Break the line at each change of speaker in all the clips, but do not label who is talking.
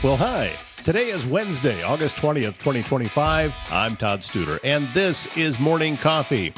Well, hi. Today is Wednesday, August 20th, 2025. I'm Todd Studer, and this is Morning Coffee.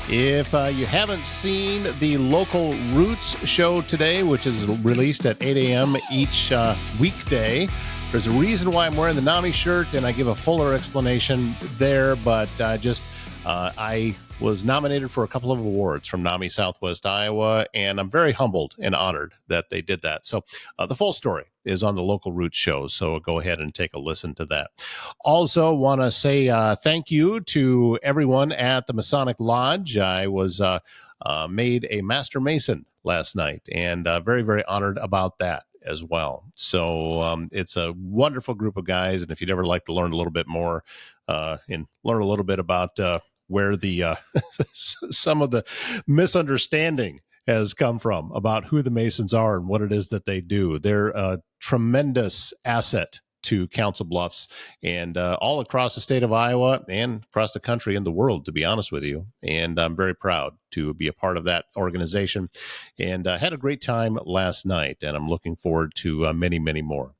If you haven't seen the Local Roots show today, which is released at 8 a.m. each weekday, there's a reason why I'm wearing the NAMI shirt, and I give a fuller explanation there, but I was nominated for a couple of awards from NAMI Southwest Iowa, and I'm very humbled and honored that they did that. So the full story is on the Local Roots show, so go ahead and take a listen to that. Also want to say thank you to everyone at the Masonic Lodge. I was made a Master Mason last night, and very, very honored about that as well. So it's a wonderful group of guys, and if you'd ever like to learn a little bit more and learn a little bit about where the some of the misunderstanding has come from about who the Masons are and what it is that they do. They're a tremendous asset to Council Bluffs and all across the state of Iowa and across the country and the world, to be honest with you. And I'm very proud to be a part of that organization, and had a great time last night, and I'm looking forward to many, many more.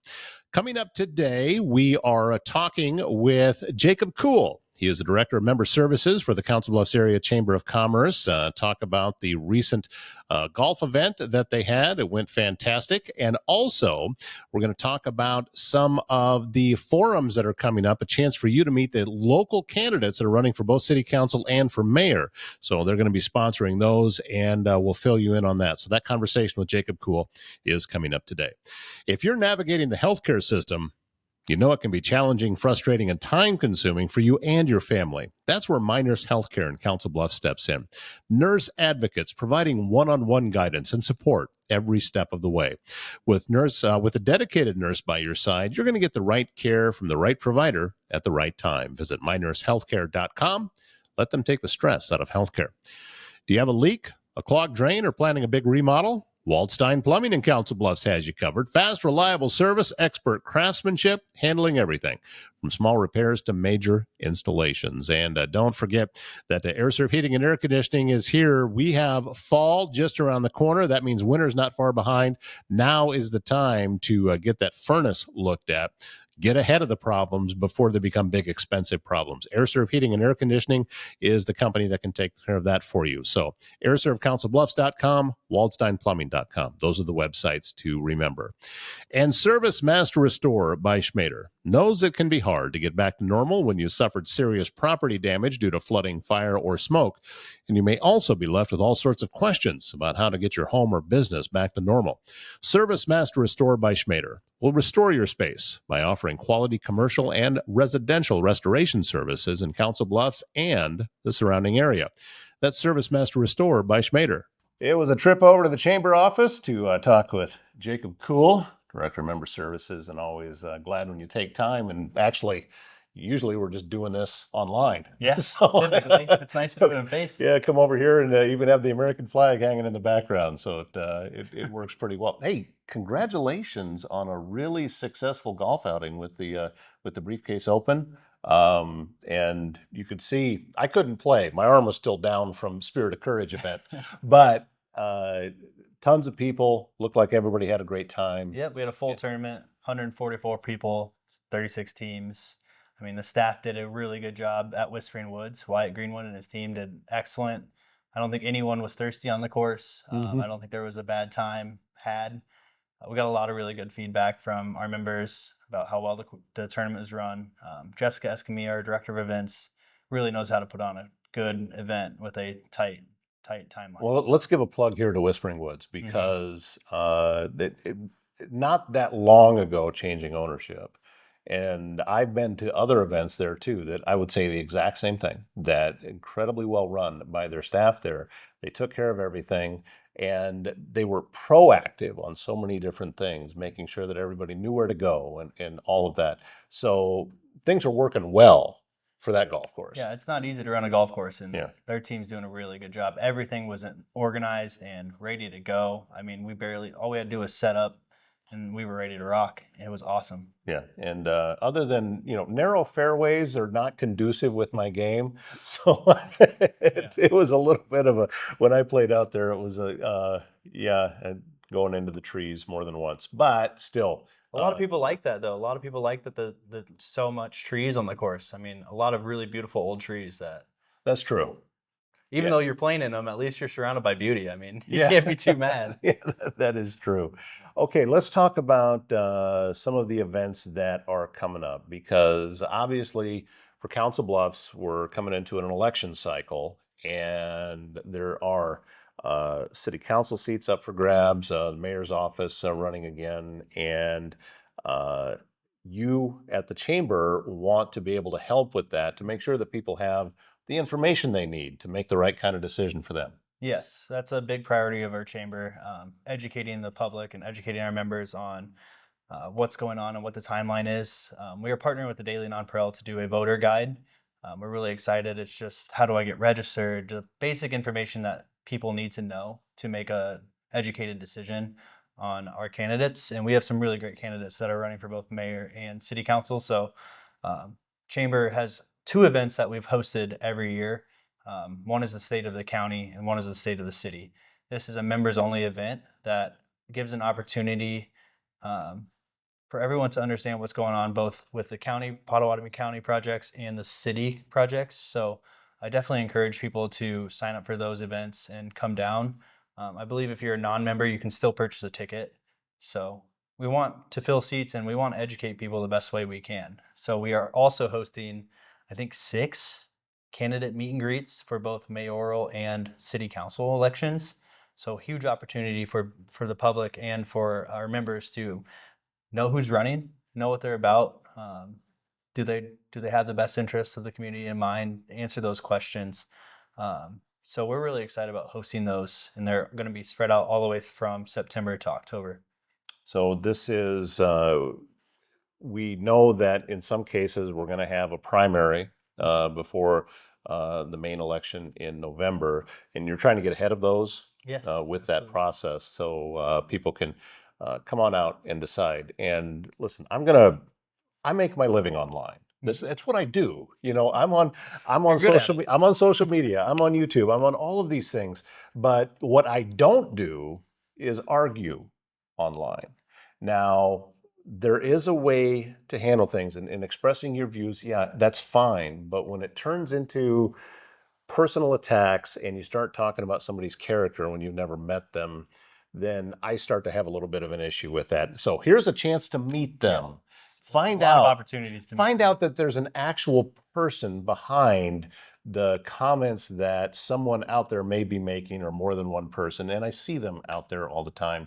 Coming up today, we are talking with Jacob Kuhl. He is the Director of Member Services for the Council Bluffs Area Chamber of Commerce. Talk about the recent golf event that they had. It went fantastic. And also, we're going to talk about some of the forums that are coming up, a chance for you to meet the local candidates that are running for both city council and for mayor. So they're going to be sponsoring those, and we'll fill you in on that. So that conversation with Jacob Kuhl is coming up today. If you're navigating the healthcare system, you know it can be challenging, frustrating, and time-consuming for you and your family. That's where My Nurse Healthcare in Council Bluffs steps in. Nurse advocates providing one-on-one guidance and support every step of the way. With a dedicated nurse by your side, you're going to get the right care from the right provider at the right time. Visit mynursehealthcare.com. Let them take the stress out of healthcare. Do you have a leak, a clogged drain, or planning a big remodel? Waldstein Plumbing in Council Bluffs has you covered. Fast, reliable service, expert craftsmanship, handling everything from small repairs to major installations. And don't forget that the AirServe Heating and Air Conditioning is here. We have fall just around the corner. That means winter's not far behind. Now is the time to get that furnace looked at. Get ahead of the problems before they become big, expensive problems. AirServe Heating and Air Conditioning is the company that can take care of that for you. So airservecouncilbluffs.com, waldsteinplumbing.com. Those are the websites to remember. And Service Master Restore by Schmader knows it can be hard to get back to normal when you suffered serious property damage due to flooding, fire, or smoke. And you may also be left with all sorts of questions about how to get your home or business back to normal. Service Master Restore by Schmader will restore your space by offering quality commercial and residential restoration services in Council Bluffs and the surrounding area. That's Service Master Restore by Schmader. It was a trip over to the chamber office to talk with Jacob Kuhl, Director of Member Services, and always glad when you take time. And actually, usually we're just doing this online.
Yes,
So,
typically. It's nice to put it in face.
Yeah, come over here and even have the American flag hanging in the background. So it works pretty well. Hey, congratulations on a really successful golf outing with the Briefcase Open. And you could see I couldn't play. My arm was still down from Spirit of Courage event, but tons of people. Looked like everybody had a great time.
Yep, we had a full tournament, 144 people, 36 teams. I mean, the staff did a really good job at Whispering Woods. Wyatt Greenwood and his team did excellent. I don't think anyone was thirsty on the course. I don't think there was a bad time had. We got a lot of really good feedback from our members about how well the tournament was run. Jessica Escamilla, our director of events, really knows how to put on a good event with a tight timeline.
Well, let's give a plug here to Whispering Woods because not that long ago changing ownership. And I've been to other events there too that I would say the exact same thing, that incredibly well run by their staff there. They took care of everything and they were proactive on so many different things, making sure that everybody knew where to go and all of that. So things are working well for that golf course.
Yeah, it's not easy to run a golf course, and
Yeah.
their team's doing a really good job. Everything was organized and ready to go. I mean, all we had to do was set up, and we were ready to rock. It was awesome.
Yeah, and other than narrow fairways are not conducive with my game, so it was a little bit of a when I played out there. It was and going into the trees more than once, but still
A lot of people like that, though. A lot of people like that the so much trees on the course. I mean, a lot of really beautiful old trees that
That's true.
even
Yeah.
though you're playing in them, at least you're surrounded by beauty. I mean, you
Yeah.
can't be too mad.
Yeah, that is true. Okay, let's talk about some of the events that are coming up because obviously for Council Bluffs, we're coming into an election cycle and there are city council seats up for grabs, the mayor's office running again, and uh, you at the chamber want to be able to help with that to make sure that people have the information they need to make the right kind of decision for them.
Yes, that's a big priority of our chamber, educating the public and educating our members on what's going on and what the timeline is. We are partnering with the Daily Nonpareil to do a voter guide. We're really excited. It's just how do I get registered? The basic information that people need to know to make a educated decision on our candidates. And we have some really great candidates that are running for both mayor and city council. So, um, Chamber has two events that we've hosted every year. One is the state of the county, and one is the state of the city. This is a members only event that gives an opportunity um, for everyone to understand what's going on both with the county, Potawatomi County projects and the city projects. So I definitely encourage people to sign up for those events and come down. I believe if you're a non-member, you can still purchase a ticket. So we want to fill seats and we want to educate people the best way we can. So we are also hosting, I think, 6 candidate meet and greets for both mayoral and city council elections. So huge opportunity for the public and for our members to know who's running, know what they're about. Do they have the best interests of the community in mind? Answer those questions. So we're really excited about hosting those, and they're going to be spread out all the way from September to October.
So this is, we know that in some cases we're going to have a primary before the main election in November, and you're trying to get ahead of those
Yes,
with that
absolutely.
process so people can come on out and decide. And listen, I make my living online. It's what I do.
You're good at it.
I'm on social media, I'm on YouTube, I'm on all of these things. But what I don't do is argue online. Now, there is a way to handle things and expressing your views, yeah, that's fine. But when it turns into personal attacks and you start talking about somebody's character when you've never met them, then I start to have a little bit of an issue with that. So here's a chance to meet
Yeah,
them.
a
Find
lot of
out,
opportunities to meet
find
them.
out that there's an actual person behind the comments that someone out there may be making, or more than one person. And I see them out there all the time.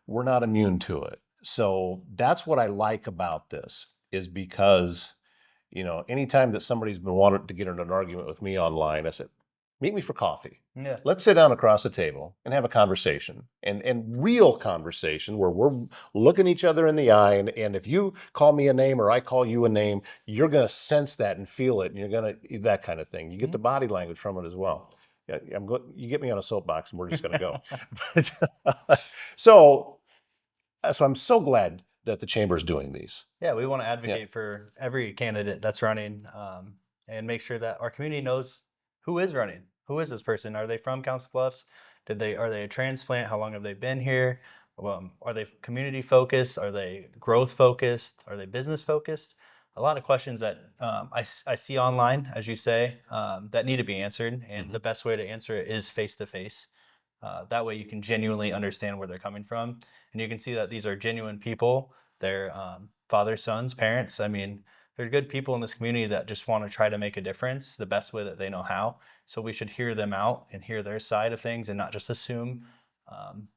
We're not immune to it. So that's what I like about this, is because anytime that somebody's been wanting to get in an argument with me online, I said, meet me for coffee.
Yeah.
Let's sit down across the table and have a conversation, and real conversation where we're looking each other in the eye. And if you call me a name or I call you a name, you're going to sense that and feel it. And you're going to, that kind of thing. You get the body language from it as well. Yeah, you get me on a soapbox and we're just going to go. But, so, so I'm so glad that the chamber is doing these.
Yeah, we want to
Yeah.
advocate for every candidate that's running, and make sure that our community knows who is running. Who is this person? Are they from Council Bluffs? Are they a transplant? How long have they been here? Are they community focused? Are they growth focused? Are they business focused? A lot of questions that I see online, as you say, that need to be answered. And the best way to answer it is face to face. That way you can genuinely understand where they're coming from. And you can see that these are genuine people. They're fathers, sons, parents. I mean, they're good people in this community that just want to try to make a difference the best way that they know how. So we should hear them out and hear their side of things and not just assume um,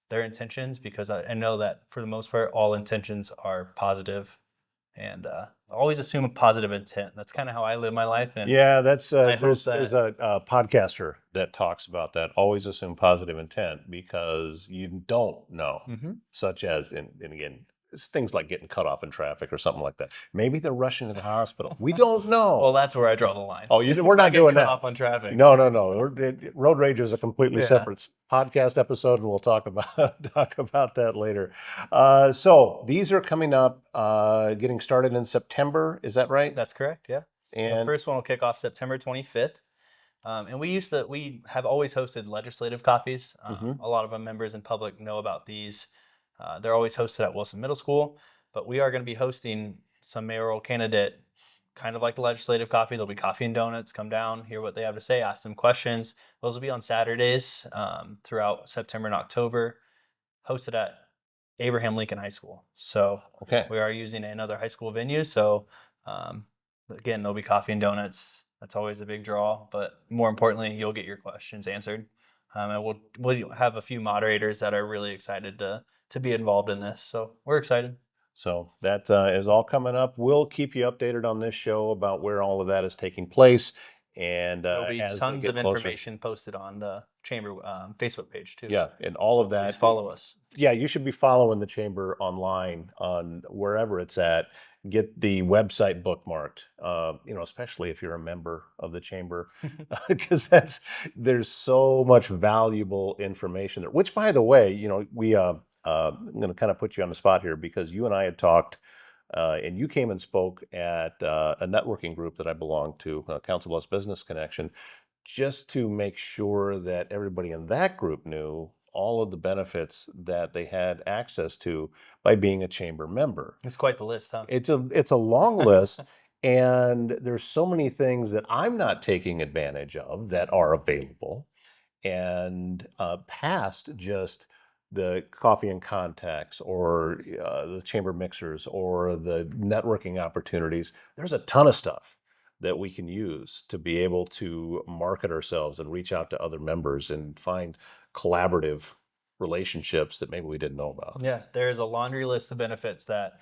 their intentions, because I know that for the most part, all intentions are positive, and always assume a positive intent. That's kind of how I live my life. And
Yeah, that's
I hope
there's
that
a podcaster that talks about that. Always assume positive intent because you don't know,
Mhm.
such as and again, it's things like getting cut off in traffic or something like that. Maybe they're rushing to the hospital. We don't
Well,
know.
that's where I draw the line.
Oh, we're
Not
not
getting
doing
cut
that.
off on traffic.
No, no, no. Road rage is a completely
Yeah,
separate podcast episode, and we'll talk about talk about that later. So these are coming up, getting started in September. Is that right?
that's correct. Yeah. The
And
first one will kick off September 25th. And we have always hosted legislative coffees.
mhm.
A lot of our members and public know about these. They're always hosted at Wilson Middle School. But we are going to be hosting some mayoral candidate, kind of like the legislative coffee. There'll be coffee and donuts. Come down, hear what they have to say, ask them questions. Those will be on Saturdays throughout September and October, hosted at Abraham Lincoln High School. So
Okay.
we are using another high school venue. So um, again, there'll be coffee and donuts. That's always a big draw. But more importantly, you'll get your questions answered. And we'll have a few moderators that are really excited to be involved in this. So we're excited.
So that is all coming up. We'll keep you updated on this show about where all of that is taking place, and
There'll be
as they
tons
get
of
closer.
information posted on the chamber Facebook page too.
Yeah, and all
So
of
please
that.
follow us.
Yeah, you should be following the chamber online on wherever it's at. Get the website bookmarked, especially if you're a member of the chamber, because there's so much valuable information there. Which, by the way, I'm going to kind of put you on the spot here because you and I had talked, and you came and spoke at a networking group that I belong to, Council Bluffs Business Connection, just to make sure that everybody in that group knew all of the benefits that they had access to by being a chamber member.
It's quite the list, huh?
It's a long list, and there's so many things that I'm not taking advantage of that are available, and past just the coffee and contacts or the chamber mixers or the networking opportunities. There's a ton of stuff that we can use to be able to market ourselves and reach out to other members and find collaborative relationships that maybe we didn't know about.
Yeah, there's a laundry list of benefits that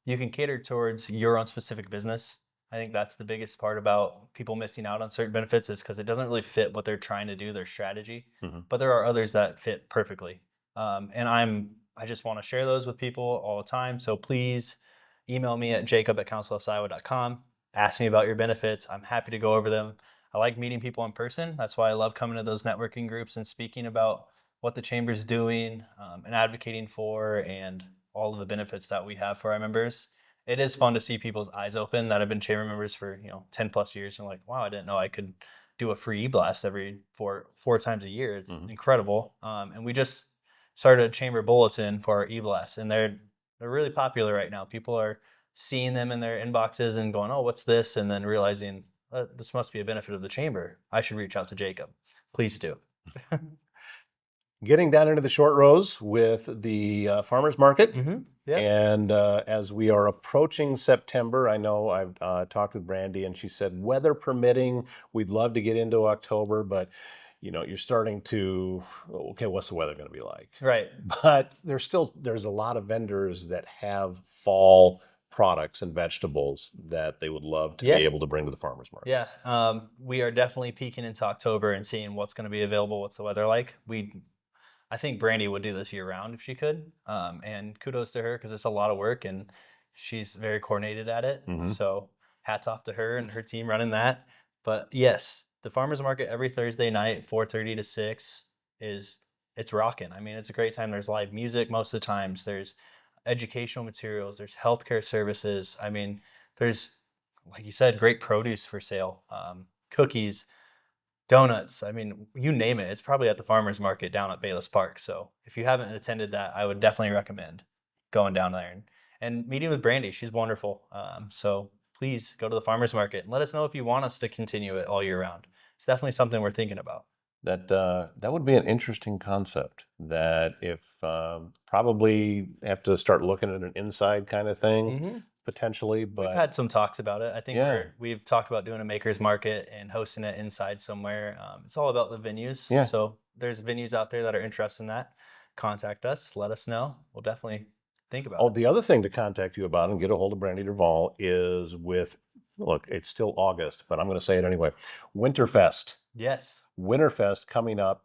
you can cater towards your own specific business. I think that's the biggest part about people missing out on certain benefits is because it doesn't really fit what they're trying to do, their strategy.
Mhm.
But there are others that fit perfectly, and I just want to share those with people all the time. So please email me at jacob@councilofsiowa.com. Ask me about your benefits. I'm happy to go over them. I like meeting people in person. That's why I love coming to those networking groups and speaking about what the chamber's doing and advocating for and all of the benefits that we have for our members. It is fun to see people's eyes open that have been chamber members for 10 plus years and like, wow, I didn't know I could do a free e-blast every four times a year. It's
Mhm.
incredible. And we just started a chamber bulletin for our e-blast, and they're really popular right now. People are seeing them in their inboxes and going, oh, what's this? And then realizing this must be a benefit of the chamber. I should reach out to Jacob. Please do.
Getting down into the short rows with the farmers market.
Yeah.
And as we are approaching September, I know I've talked with Brandy, and she said, weather permitting, we'd love to get into October, but you're starting to, okay, what's the weather going to be like?
Right.
But there's a lot of vendors that have fall products and vegetables that they would love to be
Yeah.
able to bring to the farmers market.
Yeah. We are definitely peeking into October and seeing what's going to be available. What's the weather like? I think Brandy would do this year round if she could. And kudos to her because it's a lot of work and she's very coordinated at it.
Mhm.
So hats off to her and her team running that. But yes, the farmers market every Thursday night, 4:30 to 6 it's rocking. I mean, it's a great time. There's live music most of the times. There's educational materials. There's healthcare services. I mean, there's, like you said, great produce for sale, cookies, donuts. I mean, you name it. It's probably at the farmers market down at Bayless Park. So if you haven't attended that, I would definitely recommend going down there and meeting with Brandy. She's wonderful. So please go to the farmers market and let us know if you want us to continue it all year round. It's definitely something we're thinking about.
That would be an interesting concept. That if probably have to start looking at an inside kind of thing potentially,
We've
but
had some talks about it. I think
yeah,
we've talked about doing a makers market and hosting it inside somewhere. It's all about the venues.
yeah.
So there's venues out there that are interested in that. Contact us. Let us know. We'll definitely think about
Oh,
it.
the other thing to contact you about and get a hold of Brandy Derval is with, look, it's still August, but I'm going to say it anyway. Winterfest.
Yes.
Winterfest coming up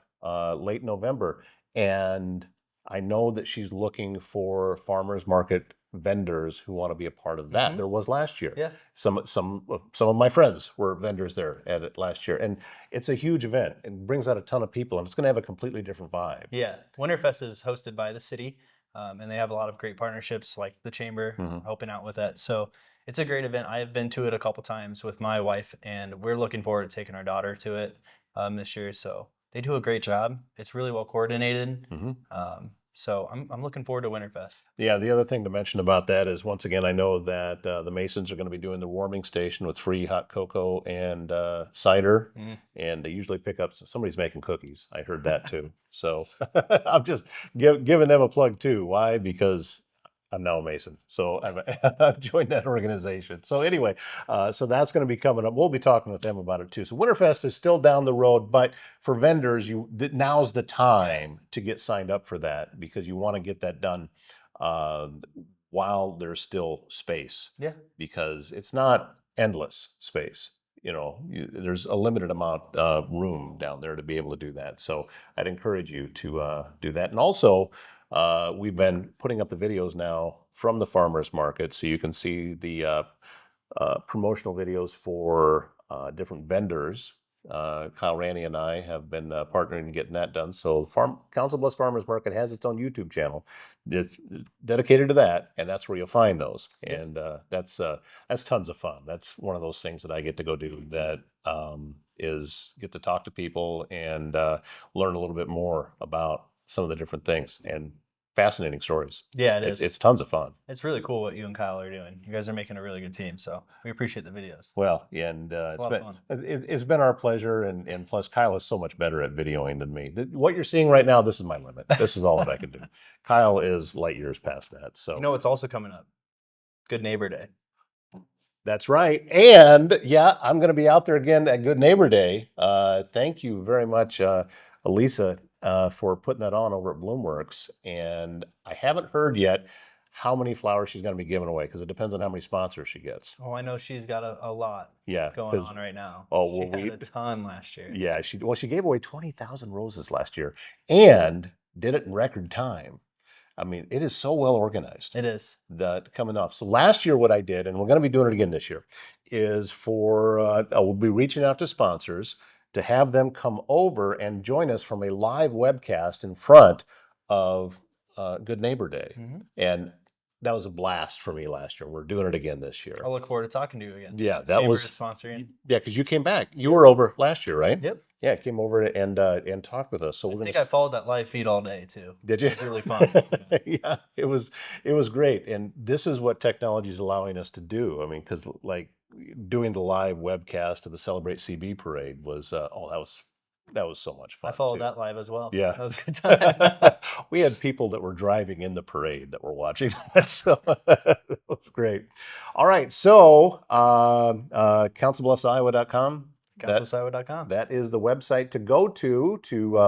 late November. And I know that she's looking for farmers market vendors who want to be a part of that. There was last year.
Yeah.
Some of my friends were vendors there at it last year. And it's a huge event and brings out a ton of people, and it's going to have a completely different vibe.
Yeah. Winterfest is hosted by the city, and they have a lot of great partnerships like the chamber helping out with that. So it's a great event. I have been to it a couple times with my wife, and we're looking forward to taking our daughter to it this year. So they do a great job. It's really well coordinated. So I'm looking forward to Winterfest.
Yeah, the other thing to mention about that is, once again, I know that the Masons are going to be doing the warming station with free hot cocoa and cider, and they usually pick up. Somebody's making cookies. I heard that too. So I'm just giving them a plug too. Why? Because I'm now a Mason, so I've joined that organization. So anyway, so that's going to be coming up. We'll be talking with them about it too. So Winterfest is still down the road, but for vendors, now's the time to get signed up for that, because you want to get that done uh, while there's still space.
Yeah.
Because it's not endless space. There's a limited amount of room down there to be able to do that. So I'd encourage you to do that. And also, we've been putting up the videos now from the farmers market, so you can see the promotional videos for different vendors. Kyle Ranny and I have been partnering and getting that done. So Council Bluffs Farmers Market has its own YouTube channel. It's dedicated to that, and that's where you'll find those. And that's tons of fun. That's one of those things that I get to go do, that is get to talk to people and learn a little bit more about some of the different things, and fascinating stories.
Yeah, it is.
It's tons of fun.
It's really cool what you and Kyle are doing. You guys are making a really good team, so we appreciate the videos.
Well, and
It's a lot of fun.
it's been our pleasure, and plus Kyle is so much better at videoing than me. What you're seeing right now, this is my limit. This is all that I can do. Kyle is light years past that. So
You know what's also coming up? Good Neighbor Day.
that's right. And yeah, I'm going to be out there again at Good Neighbor Day. Thank you very much, Elisa, for putting that on over at Bloomworks. And I haven't heard yet how many flowers she's going to be giving away, because it depends on how many sponsors she gets.
Oh, I know she's got a lot
Yeah,
going on right now.
Oh,
She
well,
had a ton last year.
yeah, she gave away 20,000 roses last year, and did it in record time. I mean, it is so well organized.
It is.
That coming off. So last year, what I did, and we're going to be doing it again this year, is I will be reaching out to sponsors to have them come over and join us from a live webcast in front of Good Neighbor Day. And that was a blast for me last year. We're doing it again this year.
I'll look forward to talking to you again.
Yeah, that
Chamber
was
is sponsoring.
Yeah, because you came back. You were over last year, right?
Yep.
Yeah, came over and talked with us. So
I think I followed that live feed all day too.
Did you?
It was really fun.
Yeah, it was great. And this is what technology is allowing us to do. I mean, because like doing the live webcast of the Celebrate CB parade was that was so much fun.
I followed
too.
that live as well.
Yeah,
that was a good time.
We had people that were driving in the parade that were watching that, so that was great. All right, so councilbluffsiowa.com.
CouncilBluffsIowa.com.
That is the website to go to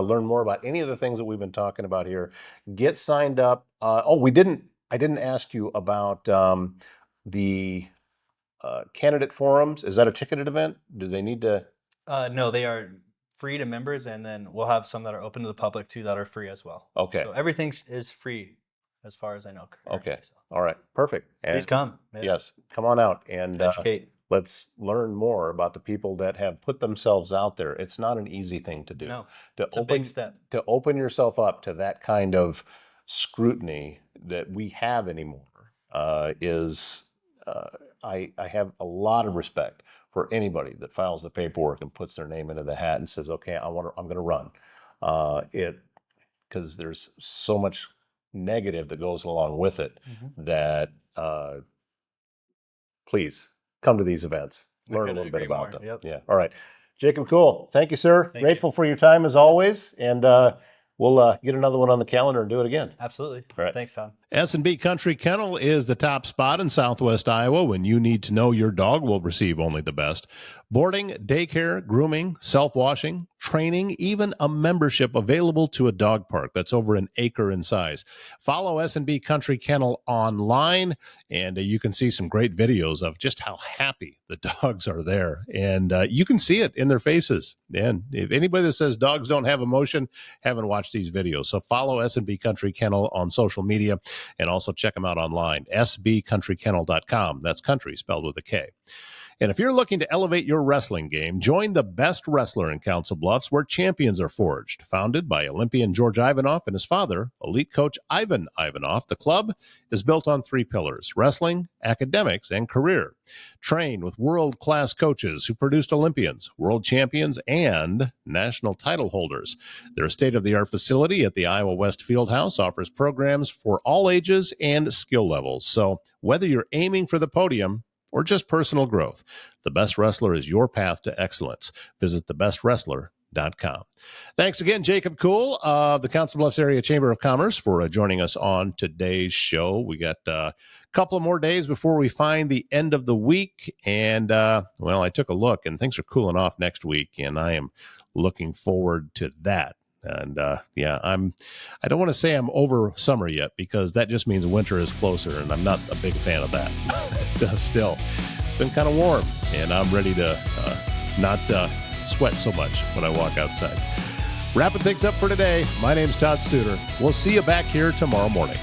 learn more about any of the things that we've been talking about here. Get signed up. I didn't ask you about the candidate forums. Is that a ticketed event? Do they need to?
No, they are free to members, and then we'll have some that are open to the public too that are free as well.
Okay.
So everything is free as far as I know.
Okay. So. All right. Perfect.
Please come.
Yeah. Yes. Come on out and
educate.
Let's learn more about the people that have put themselves out there. It's not an easy thing to do.
No, it's a big step.
To open yourself up to that kind of scrutiny that we have anymore is I have a lot of respect for anybody that files the paperwork and puts their name into the hat and says, okay, I'm going to run. Because there's so much negative that goes along with it that please come to these events. Learn a little bit about them.
Yep.
Yeah. All right. Jacob, cool. Thank you, sir.
Thank
Grateful for your time as always. And we'll get another one on the calendar and do it again.
Absolutely.
All right.
Thanks, Tom.
S&B Country Kennel is the top spot in Southwest Iowa when you need to know your dog will receive only the best. Boarding, daycare, grooming, self-washing, training, even a membership available to a dog park that's over an acre in size. Follow S&B Country Kennel online, and you can see some great videos of just how happy the dogs are there. And you can see it in their faces. And if anybody that says dogs don't have emotion, haven't watched these videos. So follow S&B Country Kennel on social media. And also check them out online, sbcountrykennel.com. That's country spelled with a K. And if you're looking to elevate your wrestling game, join the best wrestler in Council Bluffs, where champions are forged. Founded by Olympian George Ivanoff and his father, elite coach Ivan Ivanoff, the club is built on 3 pillars: wrestling, academics, and career. Trained with world-class coaches who produced Olympians, world champions, and national title holders. Their state-of-the-art facility at the Iowa West Fieldhouse offers programs for all ages and skill levels. So whether you're aiming for the podium or just personal growth, The Best Wrestler is your path to excellence. Visit thebestwrestler.com. Thanks again, Jacob Kuhl of the Council Bluffs Area Chamber of Commerce, for joining us on today's show. We got a couple of more days before we find the end of the week. And, well, I took a look, and things are cooling off next week, and I am looking forward to that. And, yeah, I don't want to say I'm over summer yet, because that just means winter is closer, and I'm not a big fan of that. Still, it's been kind of warm, and I'm ready to not sweat so much when I walk outside. Wrapping things up for today, my name's Todd Studer. We'll see you back here tomorrow morning.